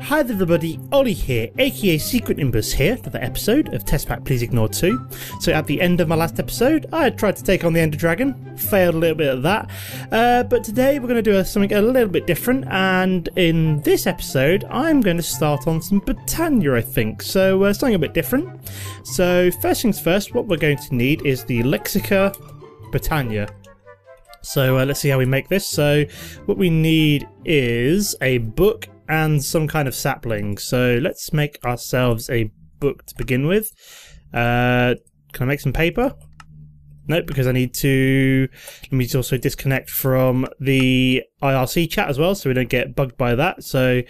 Hi there everybody, Ollie here, aka Secret Nimbus here for the episode of Test Pack Please Ignore 2. So at the end of my last episode, I tried to take on the Ender Dragon, failed a little bit at that, but today we're going to do something a little bit different, and in this episode I'm going to start on some Botania, I think, so something a bit different. So first things first, what we're going to need is the Magical Botania. So let's see how we make this. So what we need is a book and some kind of sapling. So let's make ourselves a book to begin with. Can I make some paper? Nope, because I need to... Let me also disconnect from the IRC chat as well, so we don't get bugged by that. So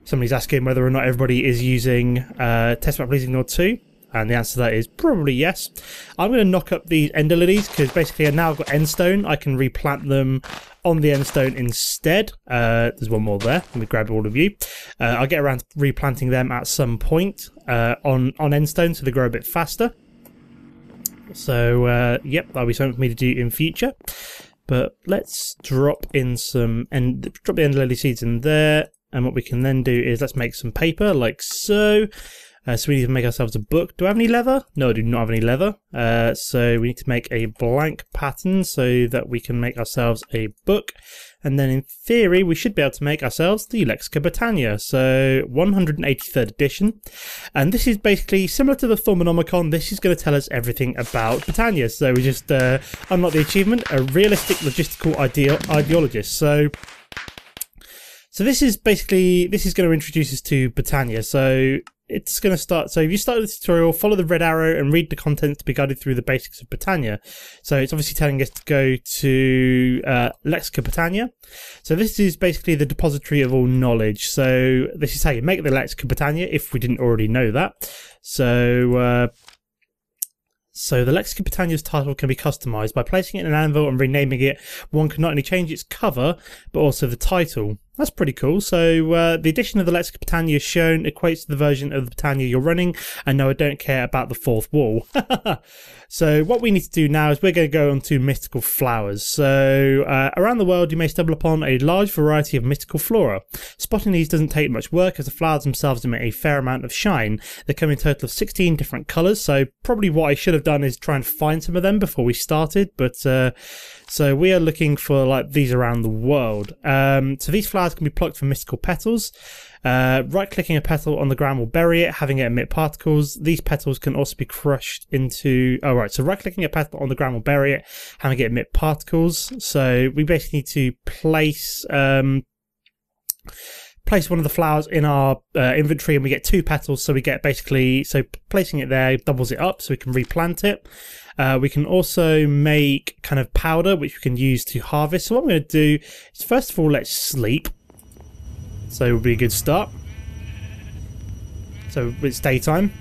somebody's asking whether or not everybody is using Test Pack Please Ignore 2. And the answer to that is probably yes. I'm going to knock up these ender lilies because basically now I've got endstone. I can replant them on the endstone instead. There's one more there. Let me grab all of you. I'll get around to replanting them at some point on endstone so they grow a bit faster. So yep, that'll be something for me to do in future. But let's drop in some drop the ender lily seeds in there. And what we can then do is let's make some paper like so. So we need to make ourselves a book. Do I have any leather? No, I do not have any leather. So we need to make a blank pattern so that we can make ourselves a book. And then in theory, we should be able to make ourselves the Magical Botania. So 183rd edition. And this is basically similar to the Thaumonomicon. This is going to tell us everything about Botania. So we just unlock the achievement, a realistic logistical ideologist. So this is going to introduce us to Botania. So it's going to start, so if you start the tutorial, follow the red arrow and read the contents to be guided through the basics of Botania. So it's obviously telling us to go to Magical Botania. So this is basically the depository of all knowledge. So this is how you make the Magical Botania, if we didn't already know that. So the Magical Botania's title can be customized by placing it in an anvil and renaming it. One can not only change its cover, but also the title. That's pretty cool. So the addition of the Magical Botania shown equates to the version of the Botania you're running, and no, I don't care about the fourth wall. So what we need to do now is we're going to go on to mystical flowers. So around the world you may stumble upon a large variety of mystical flora. Spotting these doesn't take much work as the flowers themselves emit a fair amount of shine. They come in a total of 16 different colours, so probably what I should have done is try and find some of them before we started, but so we are looking for like these around the world. So these flowers can be plucked from mystical petals. Right-clicking a petal on the ground will bury it, having it emit particles. These petals can also be crushed into... Oh, right. So right-clicking a petal on the ground will bury it, having it emit particles. So we basically need to place one of the flowers in our inventory, and we get 2 petals. So we get basically... So placing it there doubles it up so we can replant it. We can also make kind of powder, which we can use to harvest. So what I'm going to do is, first of all, let's sleep. So it would be a good start. So it's daytime.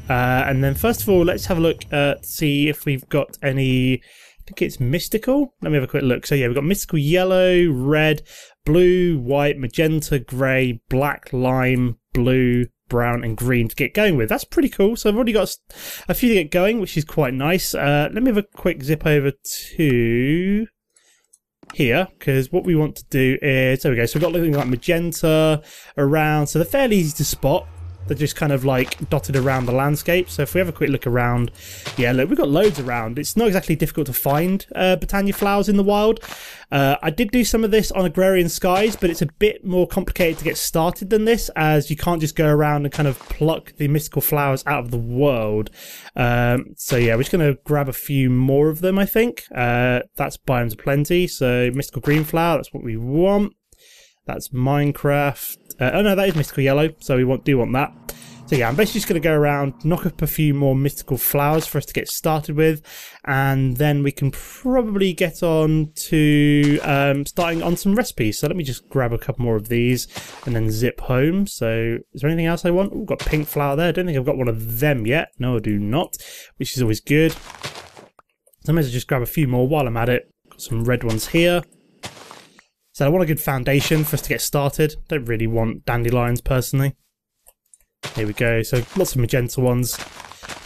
And then first of all, let's have a look at see if we've got any... I think it's mystical. Let me have a quick look. So yeah, we've got mystical yellow, red, blue, white, magenta, grey, black, lime, blue, brown and green to get going with. That's pretty cool. So I've already got a few to get going, which is quite nice. Let me have a quick zip over to here, because what we want to do is, there we go, so we've got looking like magenta around, so they're fairly easy to spot. They're just kind of like dotted around the landscape. So if we have a quick look around, yeah, look, we've got loads around. It's not exactly difficult to find Botania flowers in the wild. I did do some of this on Agrarian Skies, but it's a bit more complicated to get started than this, as you can't just go around and kind of pluck the mystical flowers out of the world. So yeah, we're just going to grab a few more of them, I think. That's Biomes Aplenty. So mystical green flower, that's what we want. That's Minecraft. Oh no, that is mystical yellow, so we do want that. So yeah, I'm basically just going to go around, knock up a few more mystical flowers for us to get started with, and then we can probably get on to starting on some recipes. So let me just grab a couple more of these and then zip home. So is there anything else I want? We've got pink flower there. I don't think I've got one of them yet. No, I do not, which is always good. So I may as well just grab a few more while I'm at it. Got some red ones here. So I want a good foundation for us to get started. Don't really want dandelions personally. Here we go. So lots of magenta ones.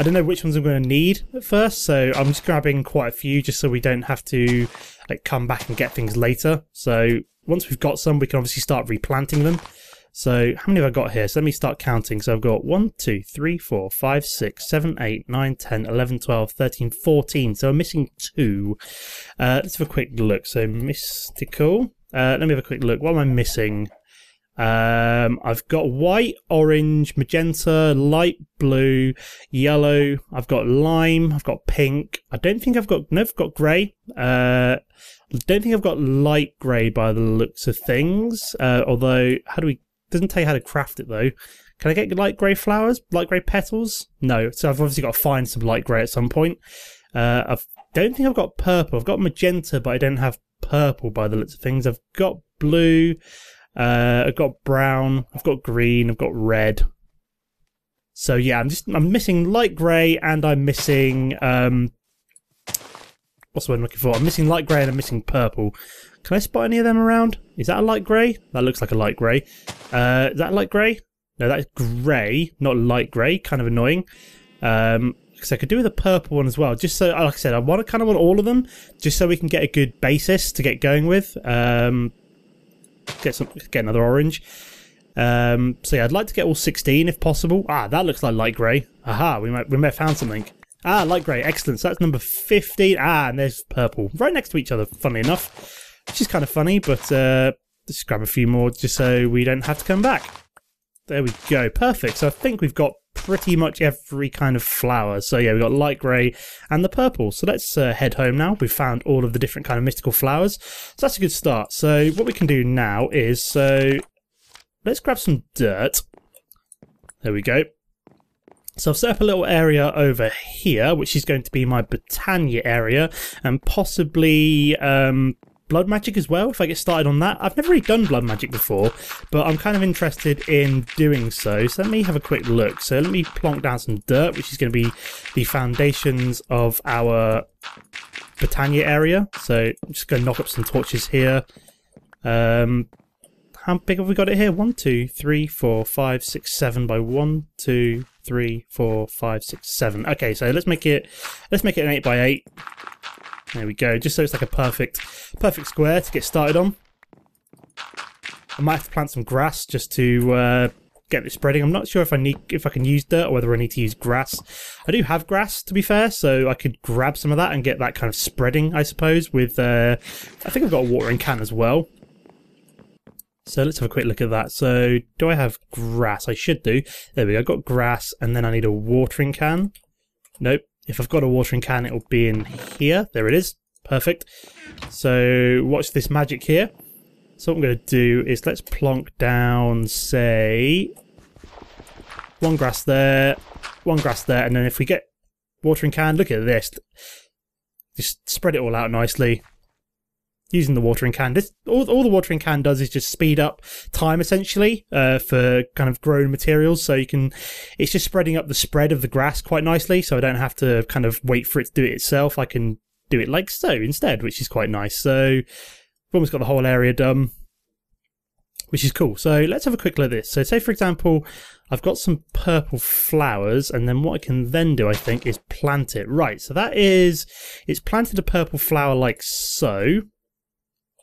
I don't know which ones I'm going to need at first, so I'm just grabbing quite a few just so we don't have to like come back and get things later. So once we've got some, we can obviously start replanting them. So how many have I got here? So let me start counting. So I've got 1, 2, 3, 4, 5, 6, 7, 8, 9, 10, 11, 12, 13, 14. So I'm missing 2. Let's have a quick look. So mystical. Let me have a quick look. What am I missing? I've got white, orange, magenta, light blue, yellow. I've got lime. I've got pink. I don't think I've got grey. I don't think I've got light grey by the looks of things. Although, doesn't tell you how to craft it though. Can I get light grey flowers? Light grey petals? No. So I've obviously got to find some light grey at some point. I don't think I've got purple. I've got magenta, but I don't have purple by the looks of things. I've got blue. I've got brown. I've got green. I've got red. So yeah, I'm missing light grey, and I'm missing what's the word I'm looking for? I'm missing light grey and I'm missing purple. Can I spot any of them around? Is that a light grey? That looks like a light grey. Is that a light grey? No, that's grey, not light grey. Kind of annoying. Because I could do with a purple one as well. Just so, like I said, I kind of want all of them, just so we can get a good basis to get going with. Get another orange. So yeah, I'd like to get all 16 if possible. Ah, that looks like light grey. Aha, we may have found something. Ah, light grey, excellent. So that's number 15. Ah, and there's purple. Right next to each other, funnily enough. Which is kind of funny, but let's grab a few more just so we don't have to come back. There we go, perfect. So I think we've got pretty much every kind of flower. So yeah, we've got light grey and the purple. So let's head home now. We've found all of the different kind of mystical flowers. So that's a good start. So what we can do now is, let's grab some dirt. There we go. So I've set up a little area over here, which is going to be my Botania area, and possibly blood magic as well, if I get started on that. I've never really done blood magic before, but I'm kind of interested in doing so. So let me have a quick look. So let me plonk down some dirt, which is going to be the foundations of our Botania area. So I'm just going to knock up some torches here. How big have we got it here? 1, 2, 3, 4, 5, 6, 7 by 1, 2, 3, 4, 5, 6, 7. Okay, so let's make it an 8 by 8. There we go. Just so it's like a perfect square to get started on. I might have to plant some grass just to get it spreading. I'm not sure if I can use dirt or whether I need to use grass. I do have grass, to be fair, so I could grab some of that and get that kind of spreading, I suppose. With I think I've got a watering can as well. So let's have a quick look at that. So do I have grass? I should do. There we go. I've got grass, and then I need a watering can. Nope. If I've got a watering can, it'll be in here. There it is. Perfect. So watch this magic here. So what I'm going to do is let's plonk down, say, one grass there, and then if we get watering can, look at this. Just spread it all out nicely. Using the watering can. All the watering can does is just speed up time, essentially, for kind of grown materials. So it's just spreading up the spread of the grass quite nicely, so I don't have to kind of wait for it to do it itself. I can do it like so instead, which is quite nice. So we've almost got the whole area done, which is cool. So let's have a quick look at this. So say, for example, I've got some purple flowers, and then what I can then do, I think, is plant it. Right, so it's planted a purple flower like so.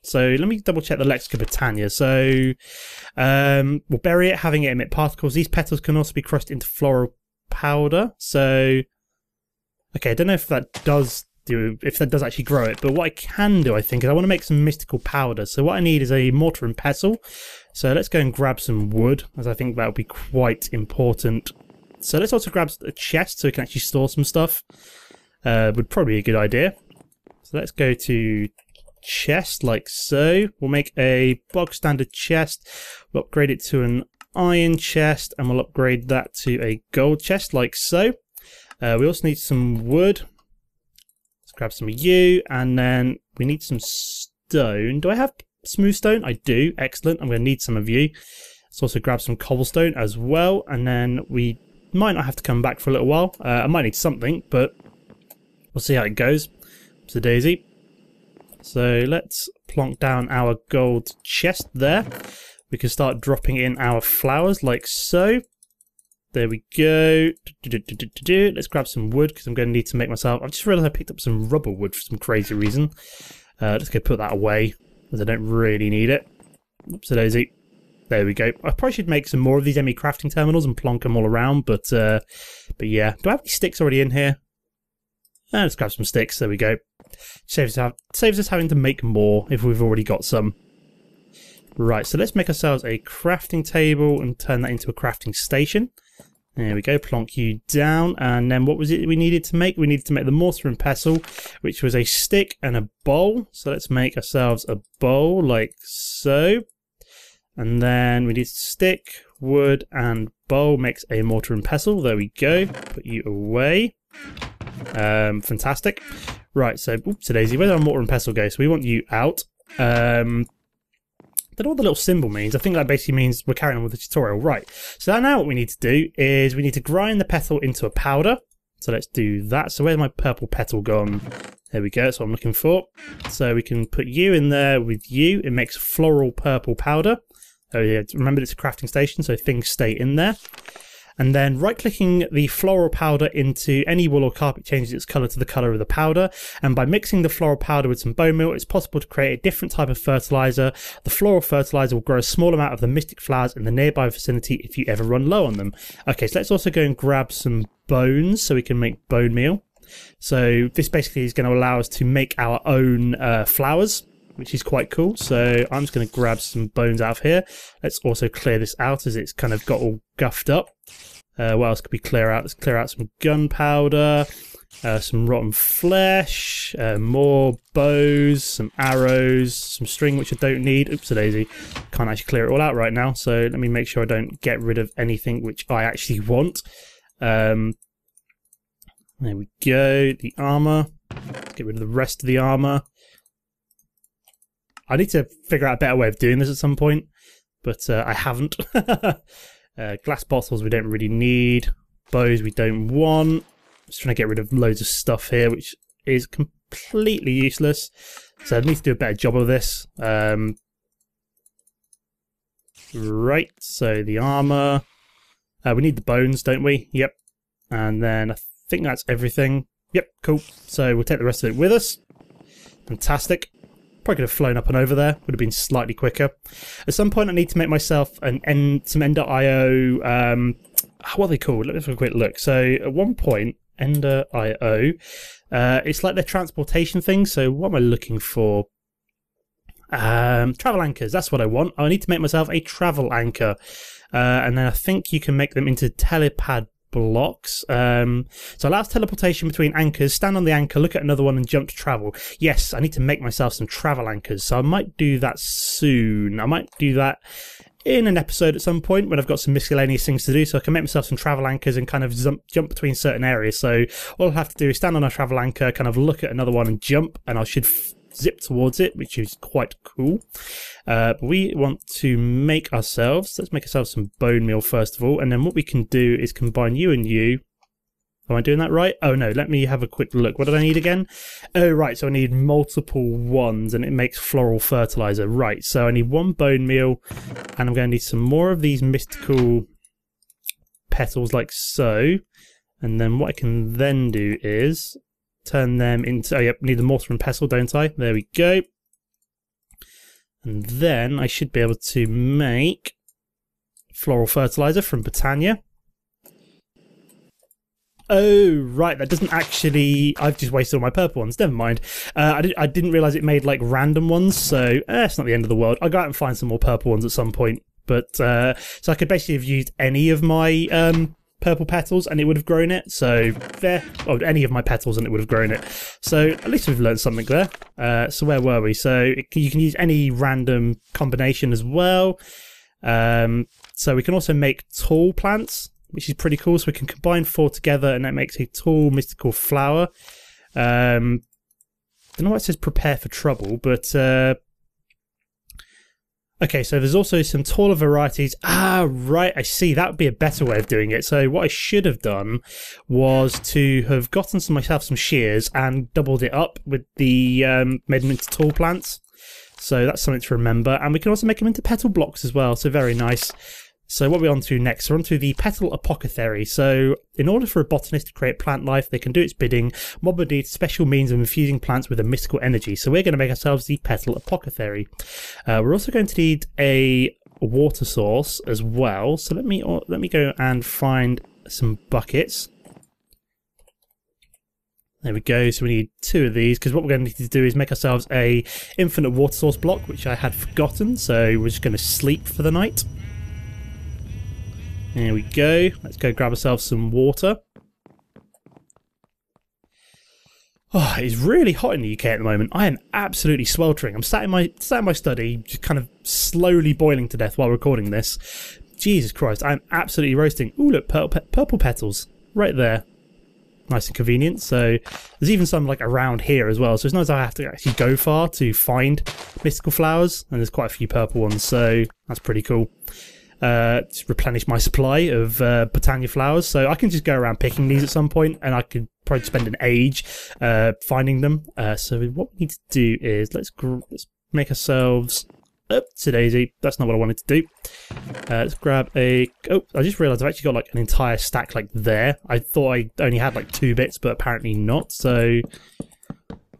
So let me double check the Magical Botania. So we'll bury it, having it emit particles. These petals can also be crushed into floral powder. So okay, I don't know if that does actually grow it, but what I can do, I think, is I want to make some mystical powder. So what I need is a mortar and pestle. So let's go and grab some wood, as I think that would be quite important. So let's also grab a chest so we can actually store some stuff. Would probably be a good idea. So let's go to chest like so. We'll make a bog standard chest. We'll upgrade it to an iron chest, and we'll upgrade that to a gold chest like so. We also need some wood. Let's grab some of you, and then we need some stone. Do I have smooth stone? I do. Excellent. I'm going to need some of you. Let's also grab some cobblestone as well, and then we might not have to come back for a little while. I might need something, but we'll see how it goes. So daisy. So let's plonk down our gold chest there. We can start dropping in our flowers like so. There we go. Let's grab some wood because I'm going to need to make myself... I've just realised I picked up some rubber wood for some crazy reason. Let's go put that away as I don't really need it. Oopsie daisy. There we go. I probably should make some more of these ME crafting terminals and plonk them all around, but yeah. Do I have any sticks already in here? Let's grab some sticks. There we go. Saves us having to make more if we've already got some. Right, so let's make ourselves a crafting table and turn that into a crafting station. There we go, plonk you down. And then what was it we needed to make? We needed to make the mortar and pestle, which was a stick and a bowl. So let's make ourselves a bowl like so. And then we need stick, wood, and bowl makes a mortar and pestle. There we go. Put you away. Fantastic. Right, so oopsie-daisy, where did our mortar and pestle go? So we want you out. I don't know what the little symbol means. I think that basically means we're carrying on with the tutorial. Right, so now what we need to do is we need to grind the petal into a powder. So let's do that. So where's my purple petal gone? There we go, that's what I'm looking for. So we can put you in there with you. It makes floral purple powder. Oh yeah, remember it's a crafting station, so things stay in there. And then right-clicking the floral powder into any wool or carpet changes its colour to the colour of the powder. And by mixing the floral powder with some bone meal, it's possible to create a different type of fertilizer. The floral fertilizer will grow a small amount of the mystic flowers in the nearby vicinity if you ever run low on them. Okay, so let's also go and grab some bones so we can make bone meal. So this basically is going to allow us to make our own flowers, which is quite cool. So I'm just going to grab some bones out of here. Let's also clear this out as it's kind of got all guffed up. What else could we clear out? Let's clear out some gunpowder, some rotten flesh, more bows, some arrows, some string which I don't need. Oops-a-daisy. Can't actually clear it all out right now. So let me make sure I don't get rid of anything which I actually want. There we go. The armor. Let's get rid of the rest of the armor. I need to figure out a better way of doing this at some point, but I haven't. Glass bottles we don't really need. Bows we don't want. Just trying to get rid of loads of stuff here, which is completely useless. So I need to do a better job of this. Right, so the armor. We need the bones, don't we? Yep. And then I think that's everything. Yep, cool. So we'll take the rest of it with us. Fantastic. Probably could have flown up and over there. Would have been slightly quicker. At some point I need to make myself some Ender.io, what are they called? Let's have a quick look. So at one point, Ender.io, it's like their transportation thing. So what am I looking for? Travel anchors, that's what I want. I need to make myself a travel anchor. And then I think you can make them into telepad blocks. So allows teleportation between anchors. Stand on the anchor, look at another one and jump to travel. Yes, I need to make myself some travel anchors. So I might do that soon. I might do that in an episode at some point when I've got some miscellaneous things to do. So I can make myself some travel anchors and kind of jump between certain areas. So all I have to do is stand on a travel anchor, kind of look at another one and jump, and I should zip towards it, which is quite cool. We want to make ourselves, let's make ourselves some bone meal first of all, and then what we can do is combine you and you. Am I doing that right? Oh no, let me have a quick look. What did I need again? Oh right, so I need multiple ones and it makes floral fertilizer. Right, so I need one bone meal and I'm going to need some more of these mystical petals like so. And then what I can then do is turn them into, oh yep, need the mortar and pestle, don't I? There we go. And then I should be able to make floral fertilizer from Botania. Oh, right, that doesn't actually, I've just wasted all my purple ones, never mind. I didn't realise it made like random ones, so it's not the end of the world. I'll go out and find some more purple ones at some point. But, so I could basically have used any of my purple petals and it would have grown it. So there, oh, any of my petals and it would have grown it. So at least we've learned something there. So where were we? So you can use any random combination as well. So we can also make tall plants, which is pretty cool. So we can combine 4 together and that makes a tall mystical flower. Don't know why it says prepare for trouble, but okay, so there's also some taller varieties. Ah, right, I see. That would be a better way of doing it. So what I should have done was to have gotten myself some shears and doubled it up with the made them into tall plants. So that's something to remember. And we can also make them into petal blocks as well. So very nice. So what are we on to next? We're on to the petal apothecary. So in order for a botanist to create plant life, they can do its bidding. Mob would need special means of infusing plants with a mystical energy. So we're going to make ourselves the petal apothecary. We're also going to need a water source as well. So let me go and find some buckets. There we go. So we need 2 of these, because what we're going to need to do is make ourselves a infinite water source block, which I had forgotten. So we're just going to sleep for the night. There we go. Let's go grab ourselves some water. Oh, it's really hot in the UK at the moment. I am absolutely sweltering. I'm sat in my study, just kind of slowly boiling to death while recording this. Jesus Christ, I'm absolutely roasting. Ooh, look, purple petals right there. Nice and convenient. So there's even some like around here as well. So it's not as I have to actually go far to find mystical flowers, and there's quite a few purple ones. So that's pretty cool. Just replenish my supply of Botania flowers, so I can just go around picking these at some point, and I could probably spend an age finding them. So what we need to do is let's make ourselves daisy. That's not what I wanted to do. Let's grab a. Oh, I just realised I've actually got like an entire stack like there. I thought I only had like 2 bits, but apparently not. So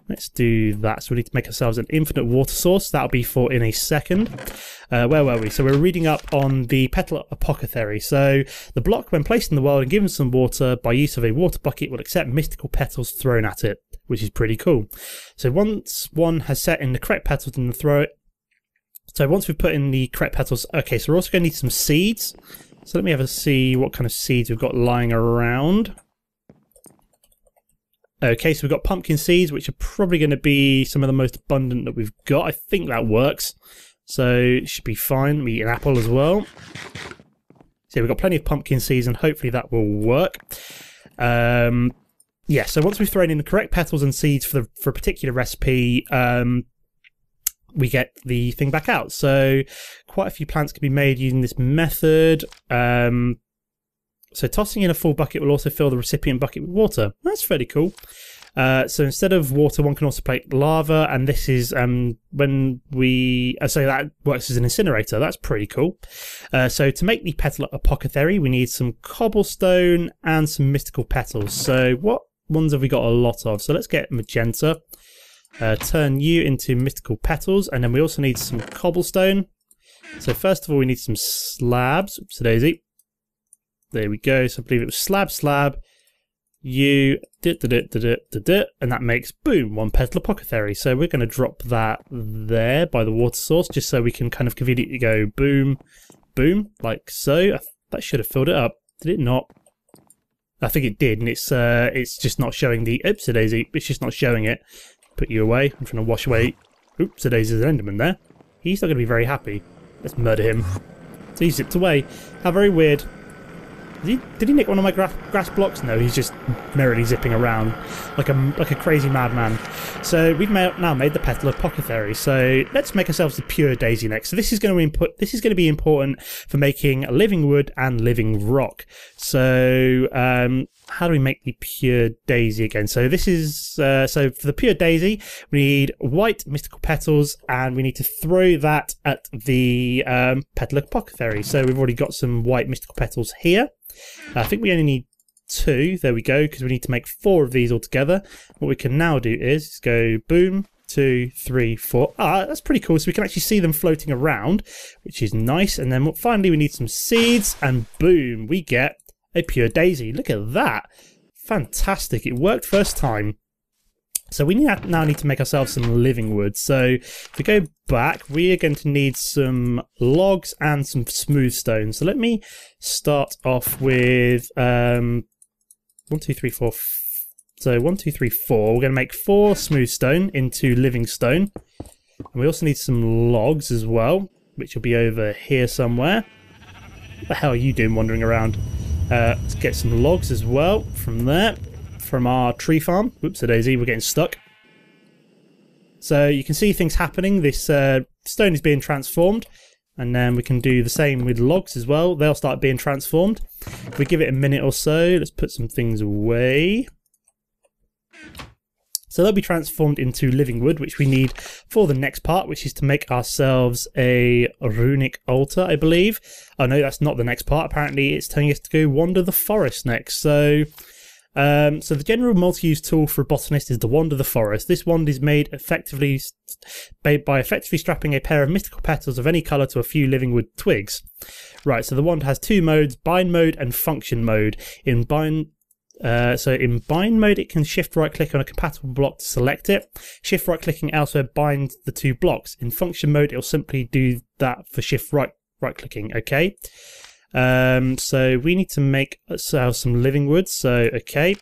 let's do that. So we need to make ourselves an infinite water source. That'll be for in a second. Where were we? So we're reading up on the petal apothecary. So the block, when placed in the world and given some water by use of a water bucket, will accept mystical petals thrown at it, which is pretty cool. So once one has set in the correct petals and throw it. So once we've put in the correct petals, okay, so we're also going to need some seeds. So let me have a see what kind of seeds we've got lying around. Okay, so we've got pumpkin seeds, which are probably going to be some of the most abundant that we've got. I think that works. So it should be fine. We eat an apple as well. So we've got plenty of pumpkin seeds, and hopefully that will work. Yeah, so once we've thrown in the correct petals and seeds for a particular recipe, we get the thing back out. So quite a few plants can be made using this method. So tossing in a full bucket will also fill the recipient bucket with water. That's fairly cool. So instead of water, one can also place lava, and this is when we so that works as an incinerator. That's pretty cool. So to make the petal apothecary, we need some cobblestone and some mystical petals. So what ones have we got a lot of? So let's get magenta. Turn you into mystical petals, and then we also need some cobblestone. So first of all, we need some slabs. Oops, daisy. There we go. So I believe it was slab, you, and that makes, boom, 1 petal apothecary. So we're going to drop that there by the water source, just so we can kind of conveniently go boom, boom, like so. That should have filled it up. Did it not? I think it did, and it's just not showing the, oops, daisy. It's just not showing it. Put you away. I'm trying to wash away. Oops, daisy, there's an enderman there. He's not going to be very happy. Let's murder him. So he zipped away. How very weird. Did he nick one of my grass blocks? No, he's just merrily zipping around like a crazy madman. So we've now made the petal apothecary. So let's make ourselves the pure daisy next. So this is going to be important for making living wood and living rock. So how do we make the pure daisy again? So this is so for the pure daisy, we need white mystical petals, and we need to throw that at the petal apothecary. So we've already got some white mystical petals here. I think we only need 2. There we go, because we need to make 4 of these altogether. What we can now do is go boom, 2, 3, 4. Ah, that's pretty cool. So we can actually see them floating around, which is nice. And then finally we need some seeds, and boom, we get a pure daisy. Look at that. Fantastic. It worked first time. So we now need to make ourselves some living wood. So if we go back, we are going to need some logs and some smooth stone. So let me start off with 1, 2, 3, 4. So 1, 2, 3, 4. We're going to make 4 smooth stone into living stone. And we also need some logs as well, which will be over here somewhere. What the hell are you doing wandering around? Let's get some logs as well from there. From our tree farm. Whoops, a daisy, we're getting stuck. So you can see things happening. This stone is being transformed, and then we can do the same with logs as well. They'll start being transformed. If we give it a minute or so, let's put some things away. So they'll be transformed into living wood, which we need for the next part, which is to make ourselves a runic altar, I believe. Oh no, that's not the next part. Apparently it's telling us to go wander the forest next. So So the general multi-use tool for a botanist is the wand of the forest. This wand is made effectively by effectively strapping a pair of mystical petals of any colour to a few living wood twigs. Right, so the wand has two modes, bind mode and function mode. In bind mode, it can shift right click on a compatible block to select it. Shift right clicking elsewhere binds the two blocks. In function mode, it'll simply do that for shift right clicking. Okay. So we need to make ourselves some living wood. So okay,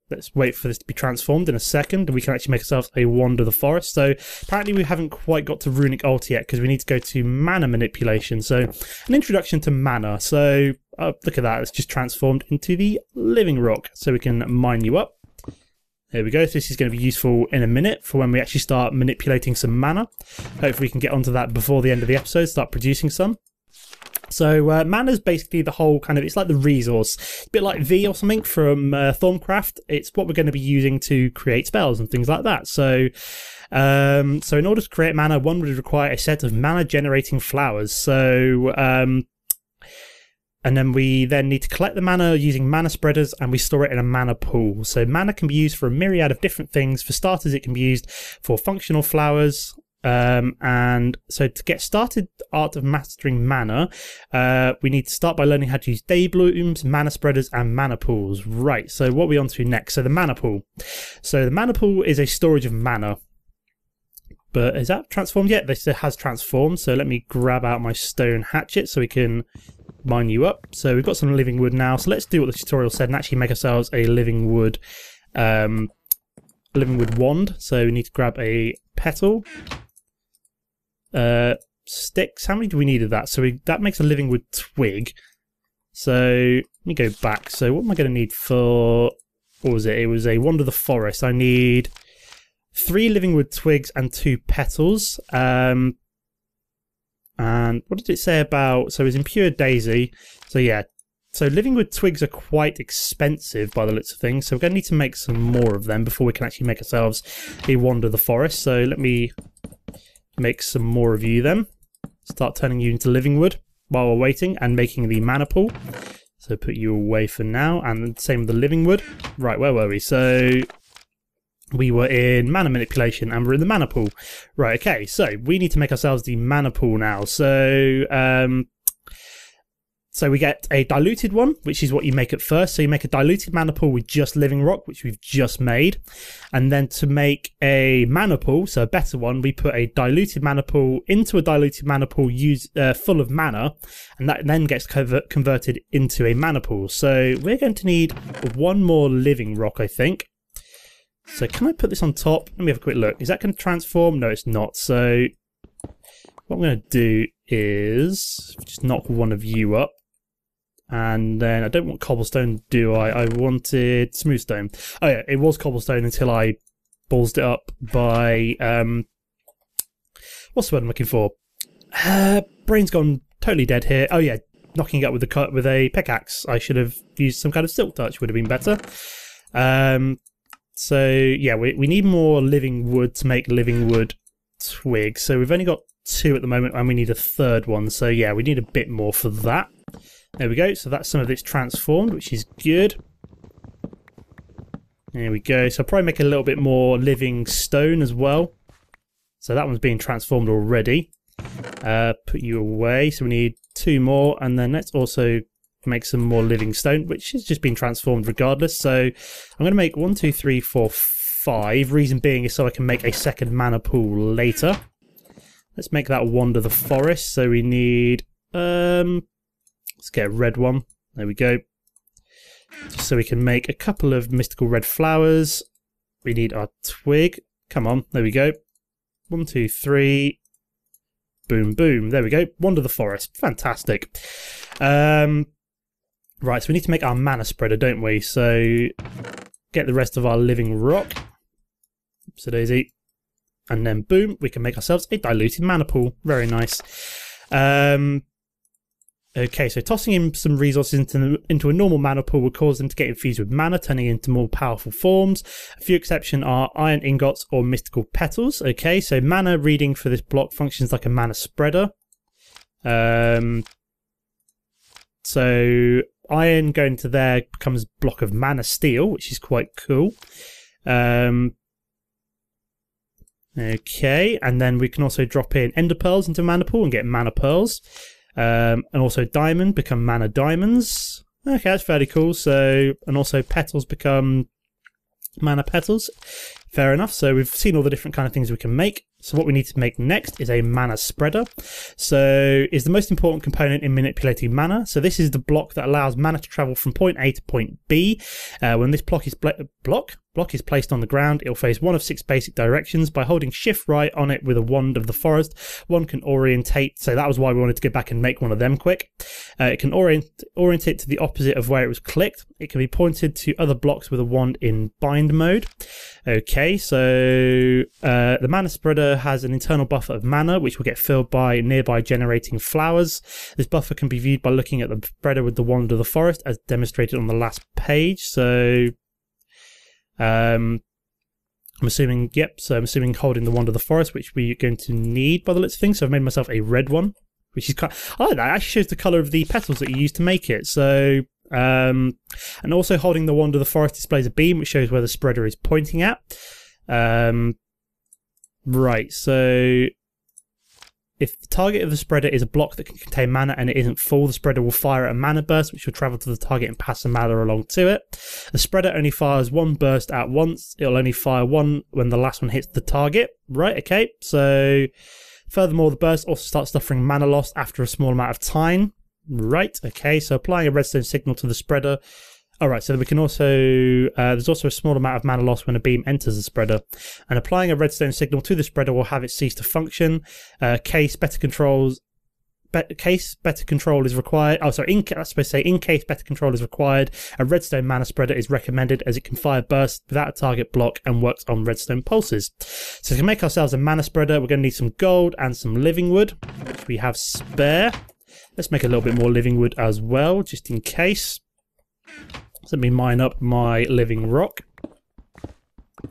let's wait for this to be transformed in a second, and we can actually make ourselves a wand of the forest. So apparently we haven't quite got to runic alt yet because we need to go to mana manipulation. So an introduction to mana. So look at that, it's just transformed into the living rock. So we can mine you up. There we go. So this is going to be useful in a minute for when we actually start manipulating some mana. Hopefully we can get onto that before the end of the episode, start producing some. So mana is basically the whole kind of, it's like the resource, a bit like V or something from Thorncraft. It's what we're going to be using to create spells and things like that. So so in order to create mana, one would require a set of mana generating flowers. So and then we need to collect the mana using mana spreaders, and we store it in a mana pool. So mana can be used for a myriad of different things. For starters, it can be used for functional flowers. And so to get started art of mastering mana, we need to start by learning how to use day blooms, mana spreaders and mana pools. Right, so what are we on to next? So the mana pool. So the mana pool is a storage of mana. But is that transformed yet? This has transformed, so let me grab out my stone hatchet so we can mine you up. So we've got some living wood now, so let's do what the tutorial said and actually make ourselves a living wood wand. So we need to grab a petal. Sticks, how many do we need of that? So that makes a living wood twig. So let me go back. So what am I going to need for, what was it? It was a wand of the forest. I need 3 living wood twigs and 2 petals. And what did it say about, so it was impure daisy. So yeah, so living wood twigs are quite expensive by the looks of things. So we're going to need to make some more of them before we can actually make ourselves a wand of the forest. So let me make some more of you then. Start turning you into living wood while we're waiting and making the mana pool. So put you away for now, and same with the living wood. Right, where were we? So we were in mana manipulation and we're in the mana pool. Right, okay, so we need to make ourselves the mana pool now. So we get a diluted one, which is what you make at first. So you make a diluted mana pool with just living rock, which we've just made. And then to make a mana pool, so a better one, we put a diluted mana pool into a diluted mana pool full of mana, and that then gets converted into a mana pool. So we're going to need one more living rock, I think. So can I put this on top? Let me have a quick look. Is that going to transform? No, it's not. So what I'm going to do is just knock one of you up. And then I don't want cobblestone, do I? I wanted smooth stone. Oh yeah, it was cobblestone until I ballsed it up by what's the word I'm looking for? Brain's gone totally dead here. Oh yeah, knocking it up with a pickaxe. I should have used some kind of silk touch, would have been better. So yeah, we need more living wood to make living wood twigs. So we've only got 2 at the moment, and we need a 3rd one. So yeah, we need a bit more for that. There we go. So that's some of it's transformed, which is good. There we go. So I'll probably make a little bit more living stone as well. So that one's being transformed already. Put you away. So we need 2 more, and then let's also make some more living stone, which has just been transformed regardless. So I'm going to make 1, 2, 3, 4, 5. Reason being is so I can make a second mana pool later. Let's make that wand of the forest. So we need let's get a red one. There we go. Just so we can make a couple of mystical red flowers. We need our twig. Come on, there we go. 1, 2, 3. Boom, boom. There we go. Wand of the forest. Fantastic. Right, so we need to make our mana spreader, don't we? So get the rest of our living rock. Oops, a daisy. And then boom, we can make ourselves a diluted mana pool. Very nice. Okay, so tossing in some resources into a normal mana pool will cause them to get infused with mana, turning into more powerful forms. A few exceptions are iron ingots or mystical petals. Okay, so mana reading for this block functions like a mana spreader. So iron going to there becomes a block of mana steel, which is quite cool. Okay, and then we can also drop in ender pearls into mana pool and get mana pearls. And also diamond become mana diamonds. Okay, that's fairly cool. So, and also petals become mana petals. Fair enough. So we've seen all the different kind of things we can make. So what we need to make next is a mana spreader. So is the most important component in manipulating mana. So this is the block that allows mana to travel from point A to point B. When this block is placed on the ground, it will face one of 6 basic directions. By holding shift right on it with a wand of the forest, one can orientate. So that was why we wanted to go back and make one of them quick. It can orientate to the opposite of where it was clicked. It can be pointed to other blocks with a wand in bind mode. Okay, so the mana spreader has an internal buffer of mana, which will get filled by nearby generating flowers. This buffer can be viewed by looking at the spreader with the wand of the forest, as demonstrated on the last page. So I'm assuming, yep, so I'm assuming holding the wand of the forest, which we're going to need by the looks of things. So I've made myself a red one, which is kind of, I like that. It actually shows the colour of the petals that you use to make it. So, and also holding the wand of the forest displays a beam, which shows where the spreader is pointing at. Right, so if the target of the spreader is a block that can contain mana and it isn't full, the spreader will fire at a mana burst, which will travel to the target and pass the mana along to it. The spreader only fires one burst at once. It'll only fire one when the last one hits the target. Right, okay. So, furthermore, the burst also starts suffering mana loss after a small amount of time. Right, okay. So, applying a redstone signal to the spreader. Alright, so we can also, there's also a small amount of mana loss when a beam enters the spreader. And applying a redstone signal to the spreader will have it cease to function. In case better control is required, in case better control is required, a redstone mana spreader is recommended, as it can fire bursts without a target block and works on redstone pulses. So to make ourselves a mana spreader, we're going to need some gold and some living wood, which we have spare. Let's make a little bit more living wood as well, just in case. So let me mine up my living rock.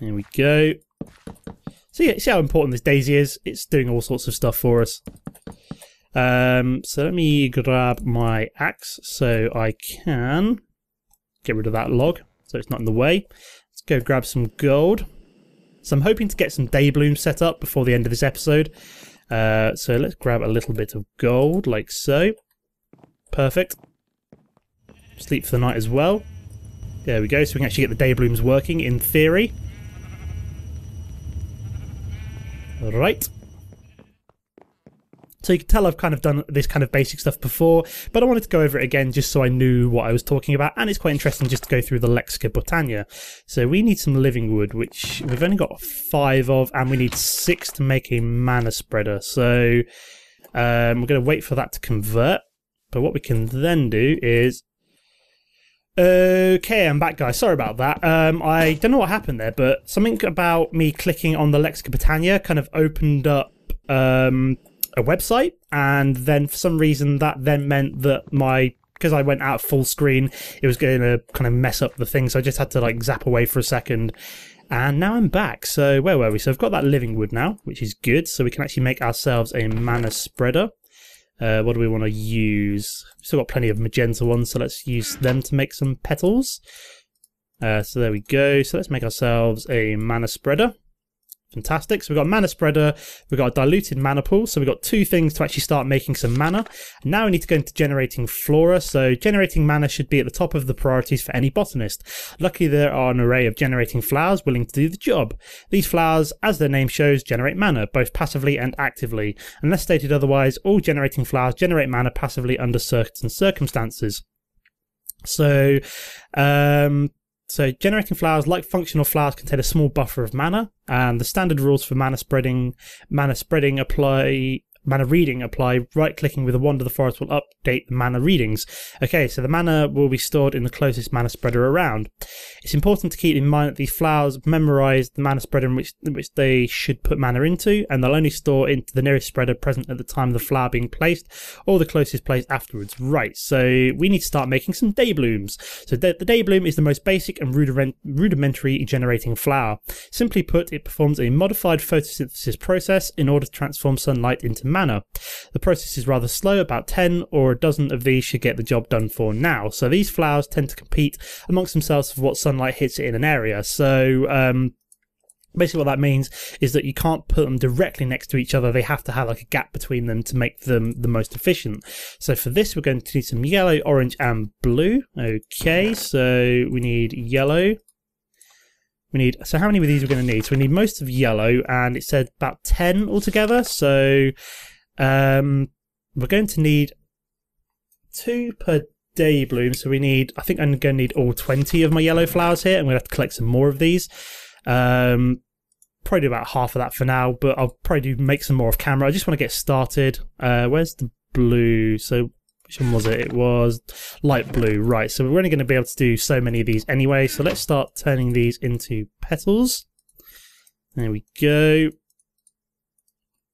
There we go. So yeah, see how important this daisy is? It's doing all sorts of stuff for us. So let me grab my axe so I can get rid of that log so it's not in the way. Let's go grab some gold. So I'm hoping to get some day blooms set up before the end of this episode. So let's grab a little bit of gold like so. Perfect. Sleep for the night as well. There we go, so we can actually get the day blooms working in theory. Right. So you can tell I've kind of done this kind of basic stuff before, but I wanted to go over it again just so I knew what I was talking about, and it's quite interesting just to go through the Magical Botania. So we need some living wood, which we've only got 5 of, and we need 6 to make a mana spreader. So we're going to wait for that to convert, but what we can then do is... Okay, I'm back, guys. Sorry about that. I don't know what happened there, but something about me clicking on the Magical Botania kind of opened up a website, and then for some reason that then meant that because I went out full screen, it was going to kind of mess up the thing, so I just had to like zap away for a second. And now I'm back. So where were we? So I've got that living wood now, which is good. So we can actually make ourselves a mana spreader. What do we want to use? We've still got plenty of magenta ones, so let's use them to make some petals. So there we go. So let's make ourselves a mana spreader. Fantastic. So we've got a mana spreader, we've got a diluted mana pool, so we've got 2 things to actually start making some mana. And now we need to go into generating flora. So generating mana should be at the top of the priorities for any botanist. Luckily there are an array of generating flowers willing to do the job. These flowers, as their name shows, generate mana, both passively and actively. Unless stated otherwise, all generating flowers generate mana passively under certain circumstances. So generating flowers, like functional flowers, contain a small buffer of mana, and the standard rules for mana reading apply. Right-clicking with a wand of the forest will update the mana readings. Okay, so the mana will be stored in the closest mana spreader around. It's important to keep in mind that these flowers memorize the mana spreader in which they should put mana into, and they'll only store into the nearest spreader present at the time of the flower being placed, or the closest place afterwards. Right, so we need to start making some day blooms. So the day bloom is the most basic and rudimentary generating flower. Simply put, it performs a modified photosynthesis process in order to transform sunlight into mana. The process is rather slow, about 10 or a dozen of these should get the job done for now. So these flowers tend to compete amongst themselves for what sunlight hits it in an area. So basically what that means is that you can't put them directly next to each other. They have to have like a gap between them to make them the most efficient. So for this we're going to need some yellow, orange and blue. Okay, so we need yellow. So how many of these we're going to need? So we need most of yellow, and it said about 10 altogether. So we're going to need 2 per day bloom. So we need, I think I'm going to need all 20 of my yellow flowers here. I'm going to have to collect some more of these. Probably do about half of that for now, but I'll probably make some more off camera. I just want to get started. Where's the blue? So which one was it? It was light blue, right? So we're only going to be able to do so many of these anyway. So let's start turning these into petals. There we go.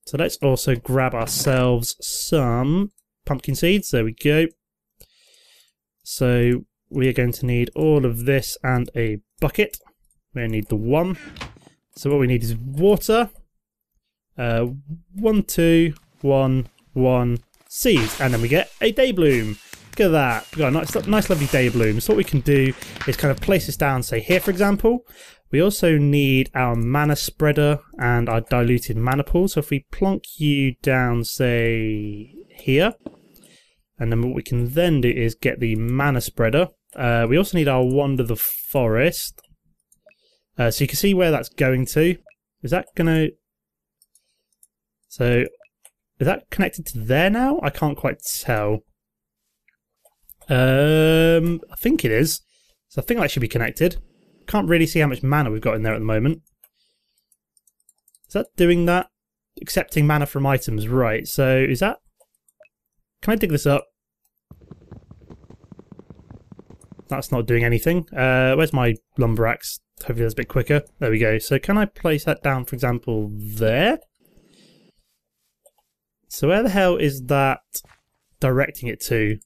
So let's also grab ourselves some pumpkin seeds. There we go. So we are going to need all of this and a bucket. We only need the one. So what we need is water. 1, 2, 1, 1 seeds, and then we get a day bloom. Look at that. We've got a nice lovely day bloom. So what we can do is kind of place this down, say here for example. We also need our mana spreader and our diluted mana pool. So if we plonk you down, say here, and then what we can then do is get the mana spreader. We also need our wand of the forest. So you can see where that's going to. Is that going to... So, is that connected to there now? I can't quite tell. I think it is. So I think that should be connected. Can't really see how much mana we've got in there at the moment. Is that doing that? Accepting mana from items, right. So is that... Can I dig this up? That's not doing anything. Where's my lumber axe? Hopefully that's a bit quicker. There we go. So can I place that down, for example, there? So where the hell is that directing it to?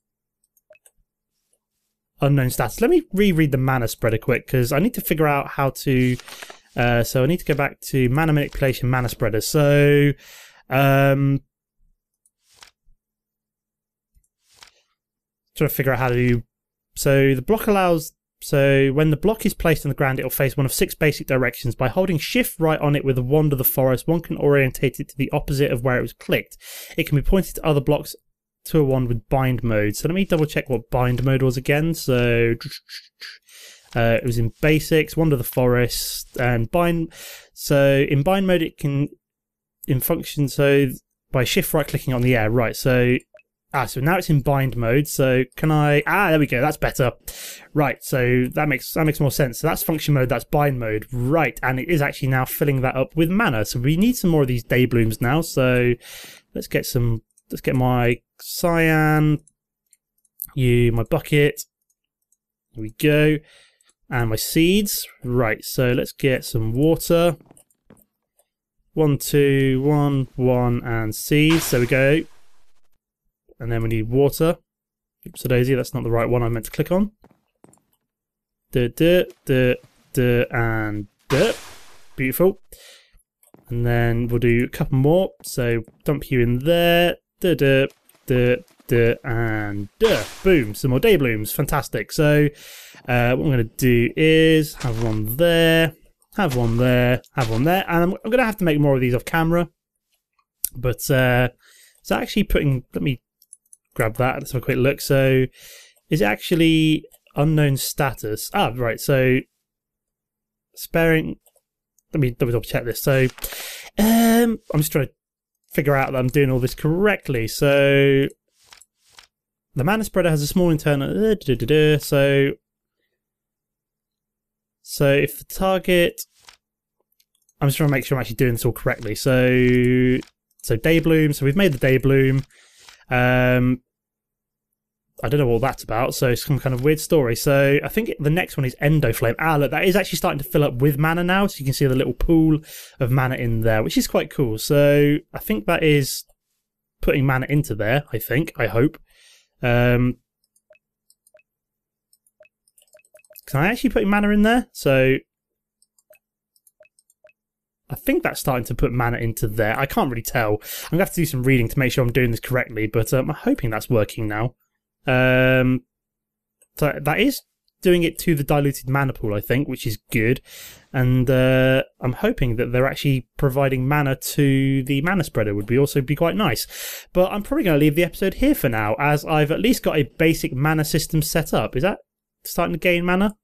Unknown status. Let me reread the mana spreader quick, because I need to figure out how to... so I need to go back to mana manipulation, mana spreader. So... trying to figure out how to do... So the block allows... So when the block is placed on the ground, it will face one of 6 basic directions. By holding shift right on it with the wand of the forest, one can orientate it to the opposite of where it was clicked. It can be pointed to other blocks to a wand with bind mode. So let me double check what bind mode was again. So it was in basics, wand of the forest, and bind. So in bind mode, it can, in function, so by shift right clicking on the air, right. So so now it's in bind mode. So can I... there we go. That's better. Right. So that makes more sense. So that's function mode. That's bind mode. Right. And it is actually now filling that up with mana. So we need some more of these day blooms now. So let's get some... Let's get my cyan. My bucket. There we go. And my seeds. Right. So let's get some water. 1, 2, 1, 1, and seeds. There we go. And then we need water. Oops, daisy, that's not the right one I meant to click on. And beautiful. And then we'll do a couple more. So dump you in there. And boom, some more day blooms. Fantastic. So what I'm going to do is have one there, have one there, have one there. And I'm going to have to make more of these off camera. But it's actually putting... Let me grab that. Let's have a quick look. So is it actually unknown status? Right. So sparing... Let me double check this. So I'm just trying to figure out that I'm doing all this correctly. So the mana spreader has a small internal... So if the target... I'm just trying to make sure I'm actually doing this all correctly. So day bloom. So we've made the day bloom. I don't know what that's about, so it's some kind of weird story. So I think the next one is Endo Flame. Look, that is actually starting to fill up with mana now, so you can see the little pool of mana in there, which is quite cool. So I think that is putting mana into there, I hope. Can I actually put mana in there? So I think that's starting to put mana into there. I can't really tell. I'm going to have to do some reading to make sure I'm doing this correctly, but I'm hoping that's working now. So that is doing it to the diluted mana pool, I think, which is good. And I'm hoping that they're actually providing mana to the mana spreader would also be quite nice. But I'm probably going to leave the episode here for now, as I've at least got a basic mana system set up. Is that starting to gain mana?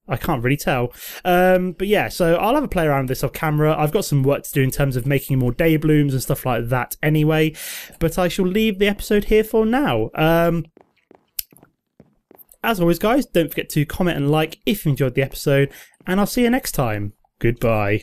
I can't really tell. But yeah, so I'll have a play around with this off camera. I've got some work to do in terms of making more day blooms and stuff like that anyway. But I shall leave the episode here for now. As always, guys, don't forget to comment and like if you enjoyed the episode. And I'll see you next time. Goodbye.